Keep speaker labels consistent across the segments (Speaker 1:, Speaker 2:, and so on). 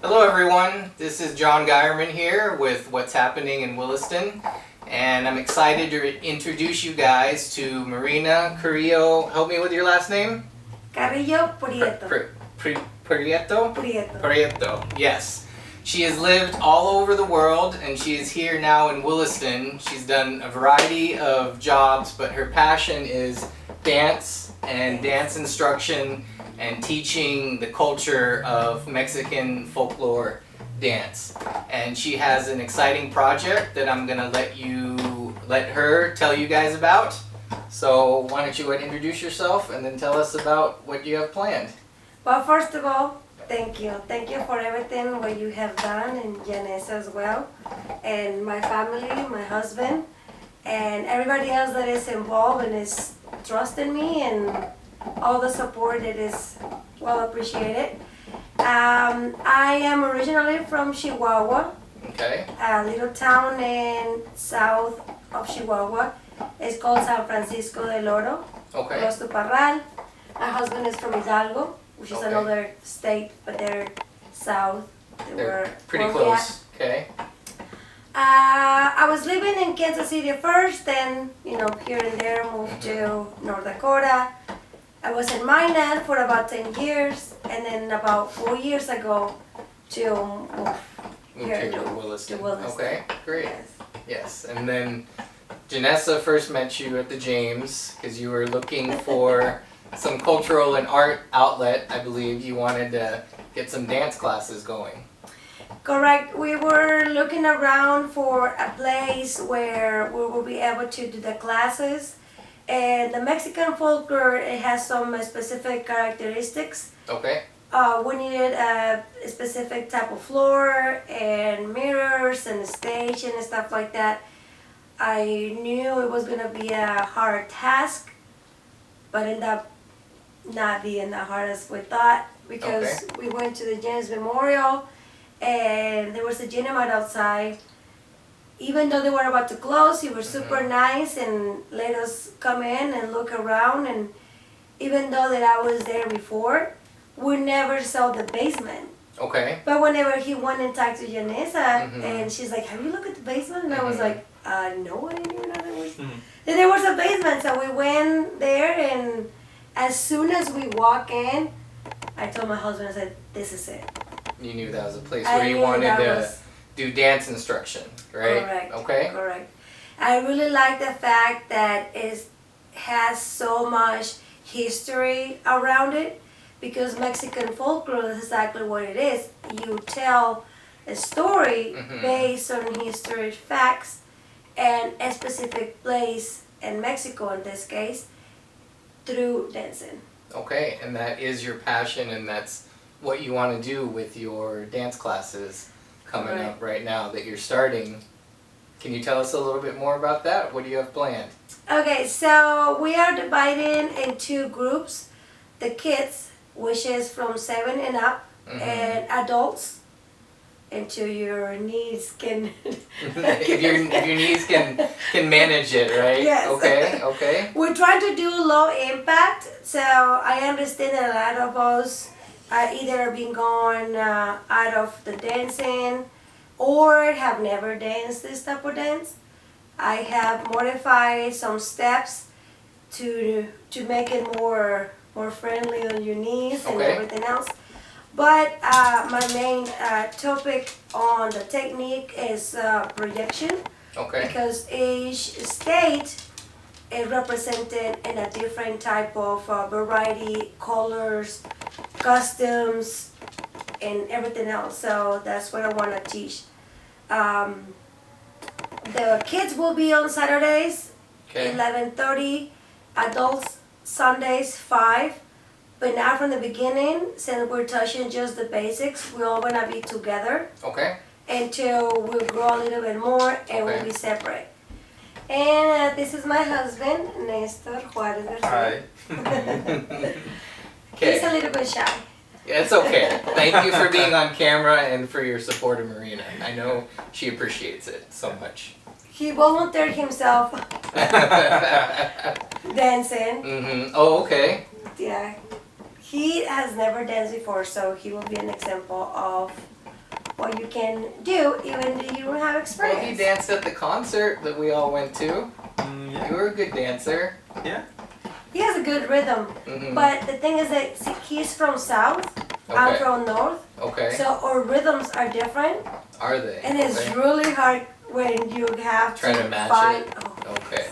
Speaker 1: Hello everyone, this is John Geierman here with What's Happening in Williston, and I'm excited to introduce you guys to Marina Carrillo. Help me with your last name?
Speaker 2: Carrillo Prieto.
Speaker 1: Prieto? Prieto, yes. She has lived all over the world and she is here now in Williston. She's done a variety of jobs, but her passion is dance and dance instruction and teaching the culture of Mexican folklore dance. And she has an exciting project that I'm gonna let her tell you guys about. So why don't you introduce yourself and then tell us about what you have planned.
Speaker 2: Well, first of all, thank you. Thank you for everything what you have done, and Janessa as well, and my family, my husband, and everybody else that is involved and is trusting me, and all the support that is well appreciated. I am originally from Chihuahua,
Speaker 1: Okay.
Speaker 2: a little town in south of Chihuahua. It's called San Francisco del Oro,
Speaker 1: Okay.
Speaker 2: close to Parral. My husband is from Hidalgo, which is another state, but they're south.
Speaker 1: They're pretty close. Okay.
Speaker 2: I was living in Kansas City first, then here and there moved to North Dakota. I was in Minot for about 10 years, and then about 4 years ago to move here
Speaker 1: to Williston.
Speaker 2: To Williston.
Speaker 1: Okay, great.
Speaker 2: Yes.
Speaker 1: Yes, and then Janessa first met you at the James because you were looking for some cultural and art outlet. I believe you wanted to get some dance classes going.
Speaker 2: Correct. We were looking around for a place where we will be able to do the classes. And the Mexican folklore, it has some specific characteristics.
Speaker 1: Okay.
Speaker 2: We needed a specific type of floor and mirrors and a stage and stuff like that. I knew it was going to be a hard task, but ended up not being that hard as we thought, because we went to the James Memorial and there was a Dynamite outside. Even though they were about to close, he was super nice and let us come in and look around. And even though that I was there before, we never saw the basement.
Speaker 1: Okay.
Speaker 2: But whenever he went and talked to Janessa, and she's like, "Have you looked at the basement?" And I was like, "No, I didn't even know there was." Then there was a basement, so we went there, and as soon as we walk in, I told my husband, I said, "This is it."
Speaker 1: You knew that was a place where you wanted to do dance instruction, right?
Speaker 2: Correct.
Speaker 1: Okay.
Speaker 2: Correct. I really like the fact that it has so much history around it, because Mexican folklore is exactly what it is. You tell a story based on history facts and a specific place in Mexico, in this case, through dancing.
Speaker 1: Okay, and that is your passion, and that's what you want to do with your dance classes coming up right now that you're starting. Can you tell us a little bit more about that? What do you have planned? Okay,
Speaker 2: so we are dividing in two groups. The kids, which is from 7 and up, and adults, until your knees can...
Speaker 1: if your knees can manage it, right?
Speaker 2: Yes.
Speaker 1: Okay.
Speaker 2: We're trying to do low impact, so I understand that a lot of us are either being gone out of the dancing or have never danced this type of dance. I have modified some steps to make it more friendly on your knees and everything else. But my main topic on the technique is projection. Okay. Because each state is represented in a different type of variety, colors, costumes, and everything else. So that's what I want to teach. The kids will be on Saturdays, 11:30. Adults, Sundays, 5. But now from the beginning, since we're touching just the basics, we're all going to be together. Okay. Until we grow a little bit more and we'll be separate. And this is my husband, Nestor Juarez Garcia.
Speaker 1: Hi.
Speaker 2: He's a little bit shy.
Speaker 1: Yeah, it's okay. Thank you for being on camera and for your support of Marina. I know she appreciates it so much.
Speaker 2: He volunteered himself dancing.
Speaker 1: Oh, okay.
Speaker 2: Yeah. He has never danced before, so he will be an example of what you can do even if you don't have experience.
Speaker 1: Well, he danced at the concert that we all went to.
Speaker 3: Yeah.
Speaker 1: You were a good dancer.
Speaker 3: Yeah.
Speaker 2: He has a good rhythm, but the thing is that he's from south, I'm from north, so our rhythms are different.
Speaker 1: Are they?
Speaker 2: And it's really hard when you have
Speaker 1: Try to match it.
Speaker 2: Oh.
Speaker 1: Okay.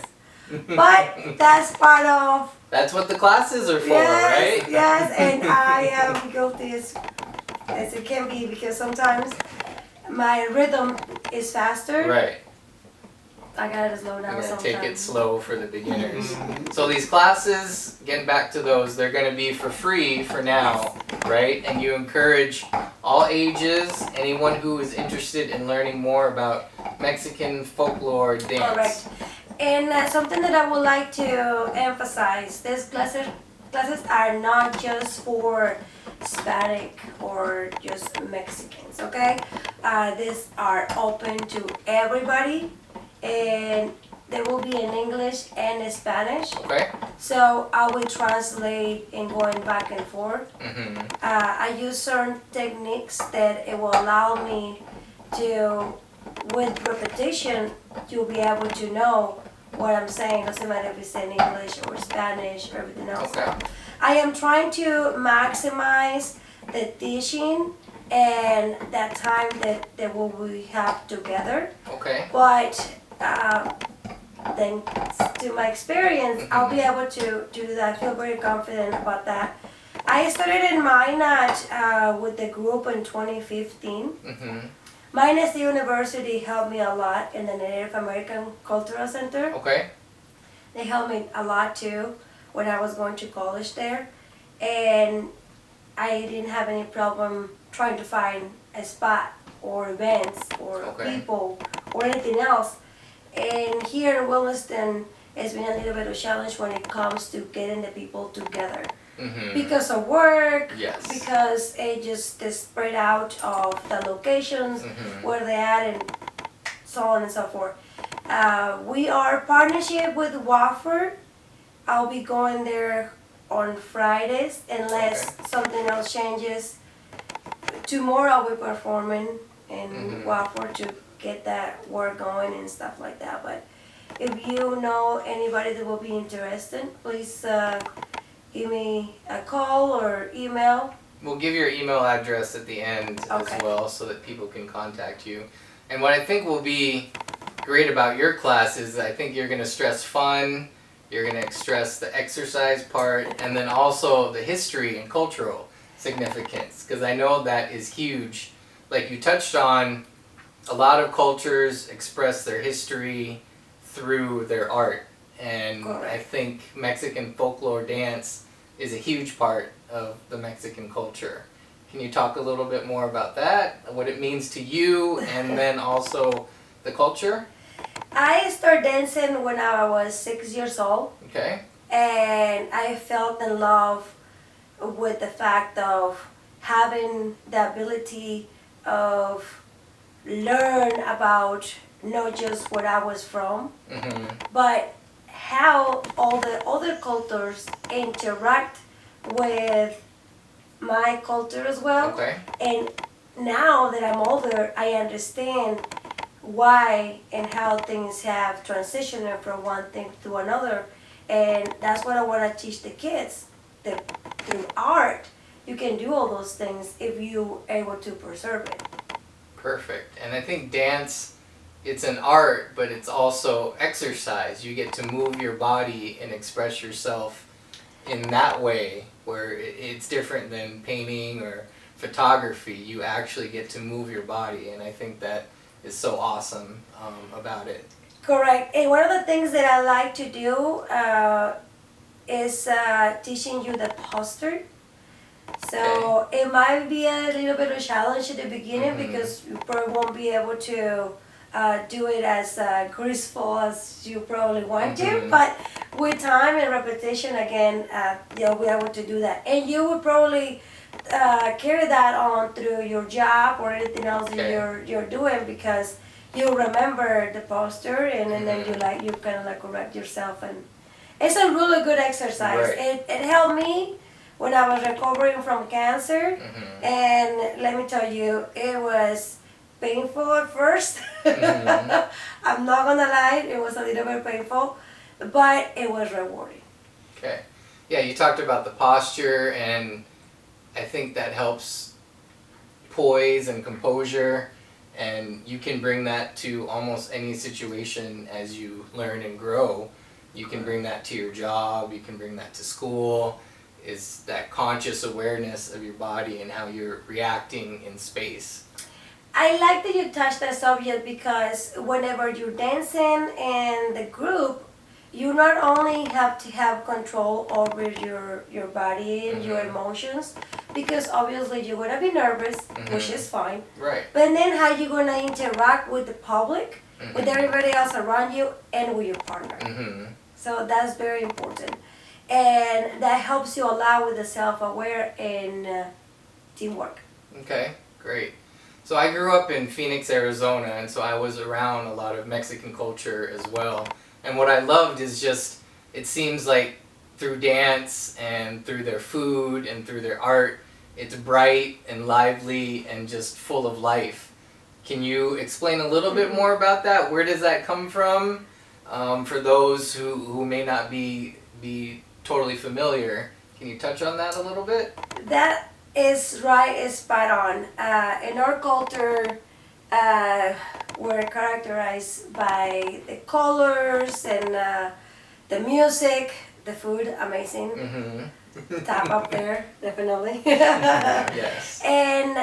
Speaker 2: But that's part of.
Speaker 1: That's what the classes are for,
Speaker 2: yes,
Speaker 1: right?
Speaker 2: Yes, and I am guilty as it can be because sometimes my rhythm is faster.
Speaker 1: Right.
Speaker 2: I gotta slow down sometimes.
Speaker 1: Take it slow for the beginners. So these classes, getting back to those, they're going to be for free for now, right? And you encourage all ages, anyone who is interested in learning more about Mexican folklore dance.
Speaker 2: Correct. And something that I would like to emphasize, these classes are not just for Hispanic or just Mexicans, okay? These are open to everybody. And they will be in English and in Spanish.
Speaker 1: Okay.
Speaker 2: So I will translate and going back and forth. I use certain techniques that it will allow me to, with repetition, to be able to know what I'm saying. Doesn't matter if it's in English or Spanish or everything else.
Speaker 1: Okay.
Speaker 2: I am trying to maximize the teaching and that time that we have together.
Speaker 1: Okay.
Speaker 2: But thanks to my experience, I'll be able to do that. I feel very confident about that. I started in Minot with the group in 2015. Minot State University helped me a lot in the Native American Cultural Center.
Speaker 1: Okay.
Speaker 2: They helped me a lot too when I was going to college there. And I didn't have any problem trying to find a spot or events or people or anything else. And here in Williston, it's been a little bit of a challenge when it comes to getting the people together. Because of work, because it just is spread out of the locations where they at and so on and so forth. We are partnership with Wofford. I'll be going there on Fridays unless something else changes. Tomorrow I'll be performing in Wofford to get that work going and stuff like that. But if you know anybody that will be interested, please give me a call or email.
Speaker 1: We'll give your email address at the end as well so that people can contact you. And what I think will be great about your class is I think you're going to stress fun, you're going to stress the exercise part, and then also the history and cultural significance, because I know that is huge. Like you touched on, a lot of cultures express their history through their art, and I think Mexican folklore dance is a huge part of the Mexican culture. Can you talk a little bit more about that, what it means to you, and then also the culture?
Speaker 2: I started dancing when I was 6 years old.
Speaker 1: Okay.
Speaker 2: And I felt in love with the fact of having the ability of learn about not just where I was from, but how all the other cultures interact with my culture as well.
Speaker 1: Okay.
Speaker 2: And now that I'm older, I understand why and how things have transitioned from one thing to another. And that's what I want to teach the kids, that through art, you can do all those things if you're able to preserve it.
Speaker 1: Perfect. And I think dance, it's an art, but it's also exercise. You get to move your body and express yourself in that way, where it's different than painting or photography. You actually get to move your body, and I think that is so awesome about it.
Speaker 2: Correct. And one of the things that I like to do is teaching you the posture. So it might be a little bit of a challenge at the beginning because you probably won't be able to do it as graceful as you probably want to. But with time and repetition, again, you'll be able to do that. And you will probably carry that on through your job or anything else that you're doing, because you remember the posture and then you kind of like correct yourself, and it's a really good exercise. It helped me when I was recovering from cancer. And let me tell you, it was painful at first. I'm not gonna lie, it was a little bit painful, but it was rewarding.
Speaker 1: Okay. Yeah, you talked about the posture, and I think that helps poise and composure, and you can bring that to almost any situation as you learn and grow. You can bring that to your job, you can bring that to school, is that conscious awareness of your body and how you're reacting in space.
Speaker 2: I like that you touched that subject because whenever you're dancing in the group, you not only have to have control over your body and your emotions, because obviously you're going to be nervous, which is fine.
Speaker 1: Right.
Speaker 2: But then how you going to interact with the public, with everybody else around you, and with your partner. So that's very important. And that helps you a lot with the self-aware and teamwork.
Speaker 1: Okay, great. So I grew up in Phoenix, Arizona, and so I was around a lot of Mexican culture as well. And what I loved is just, it seems like through dance and through their food and through their art, it's bright and lively and just full of life. Can you explain a little bit more about that? Where does that come from? For those who may not be totally familiar, can you touch on that a little bit?
Speaker 2: That is right, is spot on. In our culture, we're characterized by the colors and the music, the food, amazing. Top up there, definitely.
Speaker 1: Yes.
Speaker 2: And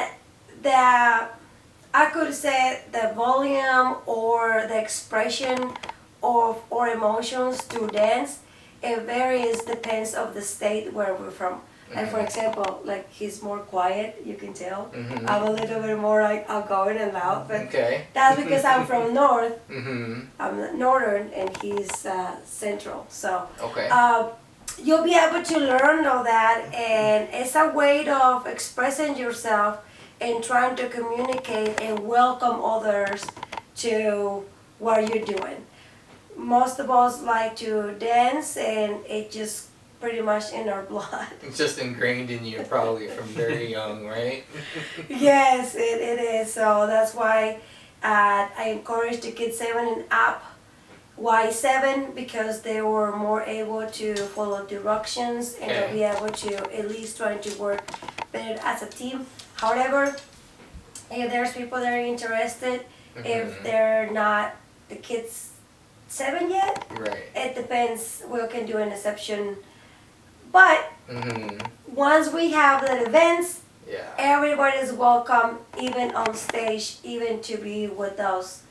Speaker 2: I could say the volume or the expression of our emotions through dance, it varies, depends of the state where we're from. Like for example, like he's more quiet, you can tell. I'm a little bit more like outgoing and loud, but that's because I'm from north. I'm northern and he's central. So you'll be able to learn all that, and it's a way of expressing yourself and trying to communicate and welcome others to what you're doing. Most of us like to dance, and it just pretty much in our blood.
Speaker 1: It's just ingrained in you probably from very young, right?
Speaker 2: Yes, it is. So that's why I encourage the kids 7 and up. Why 7? Because they were more able to follow directions and to be able to at least try to work better as a team. However, if there's people that are interested, if they're not the kids 7 yet, it depends. We can do an exception. But once we have the events, everybody is welcome, even on stage, even to be with us.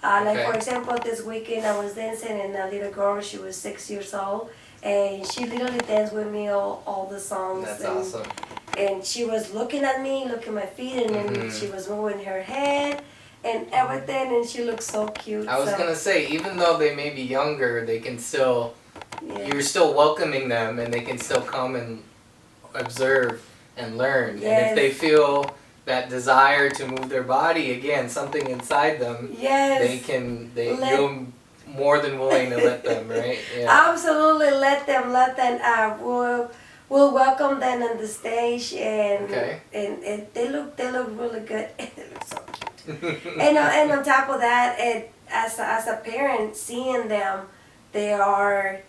Speaker 2: Like for example, this weekend I was dancing, and a little girl, she was 6 years old, and she literally danced with me all the songs.
Speaker 1: That's awesome.
Speaker 2: And she was looking at me, looking at my feet, and then she was moving her head and everything, and she looked so cute.
Speaker 1: I was gonna say, even though they may be younger, they can still, you're still welcoming them, and they can still come and observe and learn. And if they feel that desire to move their body, again, something inside them, you're more than willing to let them, right?
Speaker 2: Absolutely, let them. We'll welcome them on the stage, and they look really good. They look so cute. and on top of that, as a parent, seeing them, they are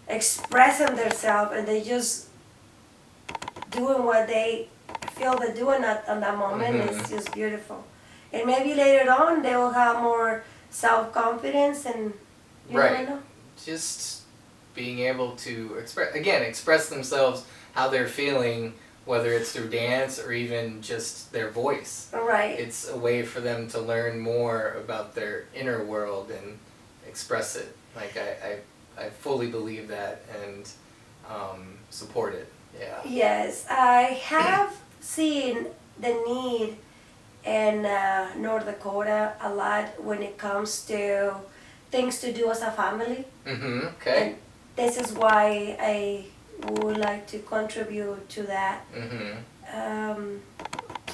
Speaker 2: expressing themselves, and they just doing what they feel they're doing at that moment. It's just beautiful. And maybe later on they will have more self-confidence, and you never know.
Speaker 1: Just being able to express themselves, how they're feeling, whether it's through dance or even just their voice.
Speaker 2: Right.
Speaker 1: It's a way for them to learn more about their inner world and express it. Like I fully believe that and support it. Yeah.
Speaker 2: Yes, I have seen the need in North Dakota a lot when it comes to things to do as a family. And this is why I would like to contribute to that.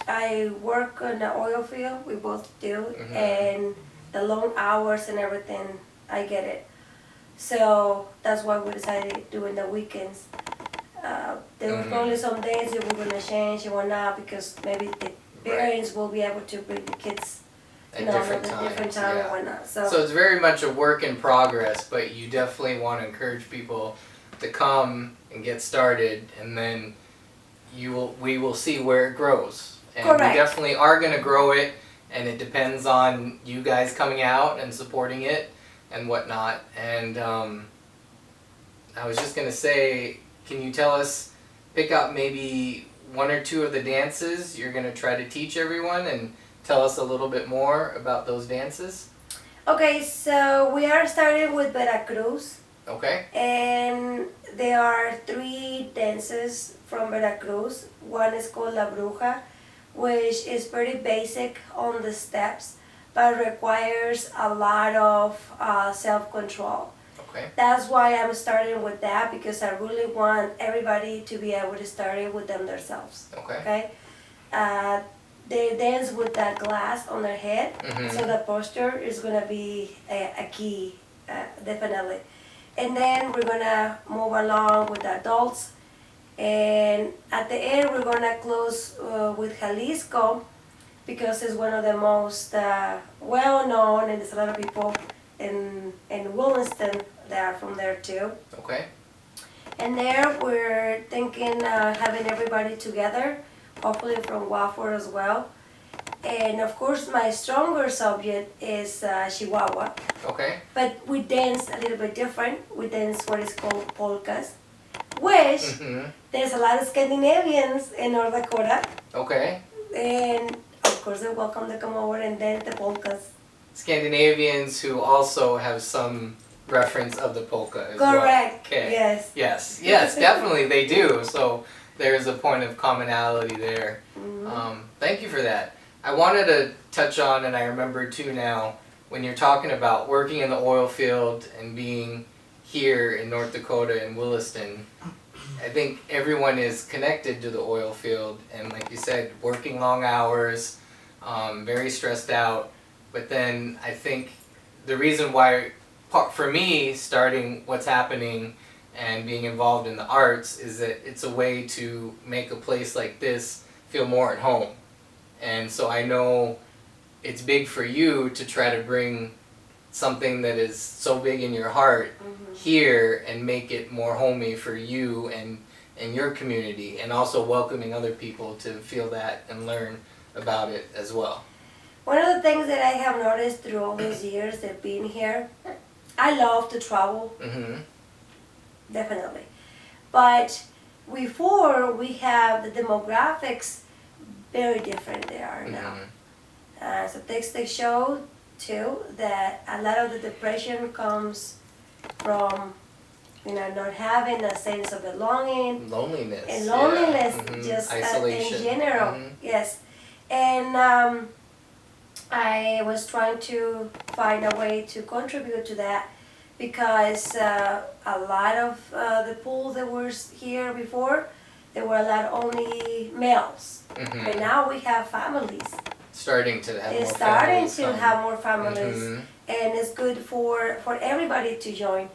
Speaker 2: I work on the oil field, we both do, and the long hours and everything, I get it. So that's why we decided doing the weekends. there was only some days that we're gonna change and whatnot because maybe the parents will be able to bring the kids
Speaker 1: at different
Speaker 2: time and whatnot. So
Speaker 1: it's very much a work in progress, but you definitely want to encourage people to come and get started, and then we will see where it grows. And
Speaker 2: Correct.
Speaker 1: We definitely are going to grow it, and it depends on you guys coming out and supporting it and whatnot. And I was just going to say, can you tell us, pick up maybe one or two of the dances you're going to try to teach everyone, and tell us a little bit more about those dances?
Speaker 2: Okay, so we are starting with Veracruz.
Speaker 1: Okay.
Speaker 2: And there are 3 dances from Veracruz. One is called La Bruja, which is pretty basic on the steps, but requires a lot of self-control.
Speaker 1: Okay.
Speaker 2: That's why I'm starting with that, because I really want everybody to be able to start it with them themselves.
Speaker 1: Okay.
Speaker 2: They dance with that glass on their head,
Speaker 1: Mm-hmm.
Speaker 2: so the posture is going to be a key, definitely. And then we're going to move along with the adults. And at the end, we're going to close with Jalisco, because it's one of the most well-known, and there's a lot of people in Williston that are from there too.
Speaker 1: Okay.
Speaker 2: And there we're thinking having everybody together, hopefully from Wofford as well. And of course my stronger subject is Chihuahua.
Speaker 1: Okay.
Speaker 2: But we dance a little bit different. We dance what is called polkas, which there's a lot of Scandinavians in North Dakota.
Speaker 1: Okay.
Speaker 2: And of course they're welcome to come over and dance the polkas.
Speaker 1: Scandinavians who also have some reference of the polka as
Speaker 2: Correct.
Speaker 1: well. Okay.
Speaker 2: Yes.
Speaker 1: Yes, definitely they do. So there's a point of commonality there. Thank you for that. I wanted to touch on, and I remember too now, when you're talking about working in the oil field and being here in North Dakota in Williston, I think everyone is connected to the oil field, and like you said, working long hours, very stressed out. But then I think the reason why, for me, starting what's happening and being involved in the arts is that it's a way to make a place like this feel more at home. And so I know it's big for you to try to bring something that is so big in your heart here and make it more homey for you and your community, and also welcoming other people to feel that and learn about it as well.
Speaker 2: One of the things that I have noticed through all these years that being here, I love to travel, definitely. But before, we have the demographics very different they are now. Statistics they show too that a lot of the depression comes from not having a sense of belonging,
Speaker 1: loneliness,
Speaker 2: just
Speaker 1: isolation
Speaker 2: in general. Yes, and I was trying to find a way to contribute to that, because a lot of the pools that were here before, there were a lot only males, but now we have families.
Speaker 1: Starting to have
Speaker 2: It's
Speaker 1: more
Speaker 2: starting
Speaker 1: families
Speaker 2: to have more families, and it's good for everybody to join,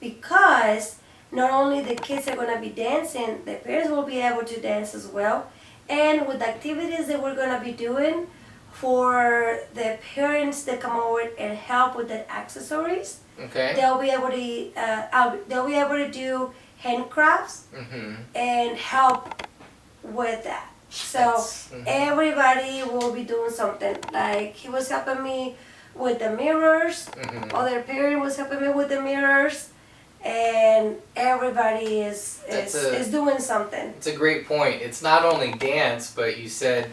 Speaker 2: because not only the kids are going to be dancing, the parents will be able to dance as well, and with the activities that we're going to be doing for the parents that come over and help with the accessories, they'll be able to do handcrafts and help with that. So everybody will be doing something. Like he was helping me with the mirrors, other parent was helping me with the mirrors, and everybody is doing something.
Speaker 1: It's a great point. It's not only dance, but you said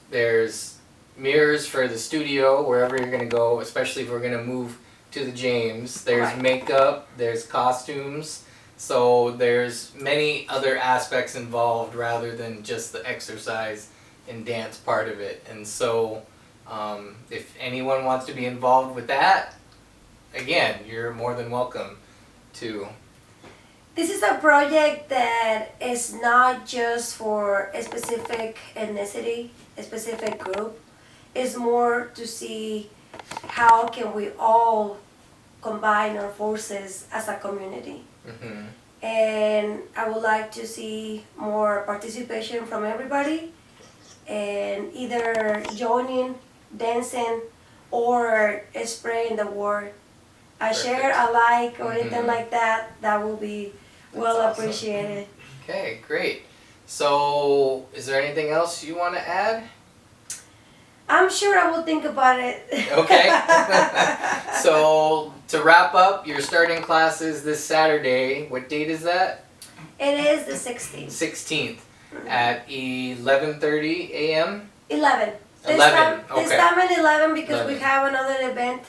Speaker 1: there's mirrors for the studio, wherever you're going to go, especially if we're going to move to the James. There's makeup, there's costumes. So there's many other aspects involved rather than just the exercise and dance part of it. And so if anyone wants to be involved with that, again, you're more than welcome to.
Speaker 2: This is a project that is not just for a specific ethnicity, a specific group. It's more to see how can we all combine our forces as a community. and I would like to see more participation from everybody, and either joining, dancing, or spreading the word. A share, a like, or anything like that, that will be well
Speaker 1: awesome.
Speaker 2: appreciated.
Speaker 1: Okay, great. So, is there anything else you want to add?
Speaker 2: I'm sure I will think about it.
Speaker 1: Okay. So, to wrap up, you're starting classes this Saturday. What date is that?
Speaker 2: It is the 16th.
Speaker 1: 16th at 11:30 a.m.?
Speaker 2: 11.
Speaker 1: 11,
Speaker 2: This
Speaker 1: okay.
Speaker 2: time at 11 because
Speaker 1: 11.
Speaker 2: we have another event,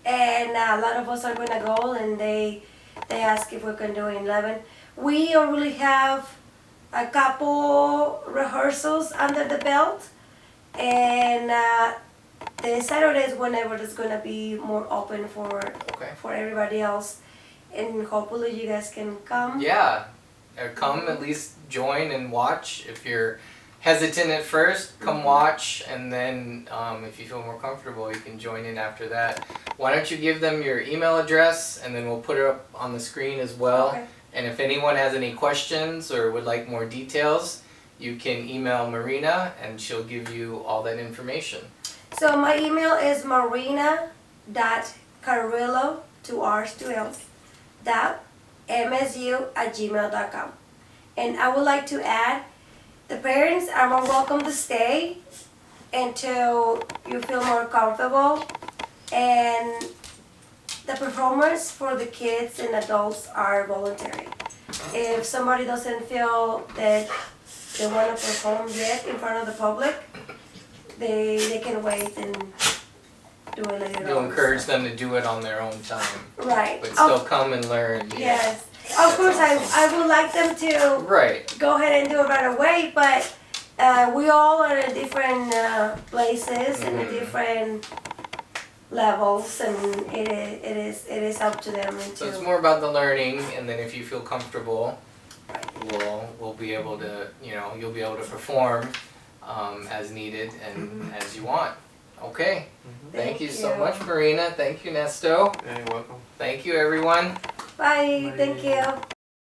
Speaker 2: and a lot of us are going to go, and they ask if we can do it in 11. We already have a couple rehearsals under the belt, and the Saturdays whenever it's going to be more open for everybody else, and hopefully you guys can come.
Speaker 1: Yeah. Or come, at least join and watch. If you're hesitant at first, come watch, and then if you feel more comfortable, you can join in after that. Why don't you give them your email address, and then we'll put it up on the screen as well.
Speaker 2: Okay.
Speaker 1: And if anyone has any questions or would like more details, you can email Marina, and she'll give you all that information.
Speaker 2: So my email is marina.carrillo, 2 R's, 2 L's, .msu@gmail.com. And I would like to add, the parents are more welcome to stay until you feel more comfortable, and the performers for the kids and adults are voluntary. If somebody doesn't feel that they want to perform yet in front of the public, they can wait and do it later on.
Speaker 1: You'll encourage them to do it on their own time.
Speaker 2: Right.
Speaker 1: But still come and learn.
Speaker 2: Yes. Of course,
Speaker 1: awesome.
Speaker 2: I would like them to
Speaker 1: Right.
Speaker 2: go ahead and do it right away, but we all are at different places and at different levels, and it is up to them.
Speaker 1: So it's more about the learning, and then if you feel comfortable, we'll be able to, you'll be able to perform as needed and as you want. Okay. Thank you so much, Marina. Thank you, Nesto.
Speaker 3: Yeah, you're welcome.
Speaker 1: Thank you, everyone.
Speaker 2: Bye. Thank you.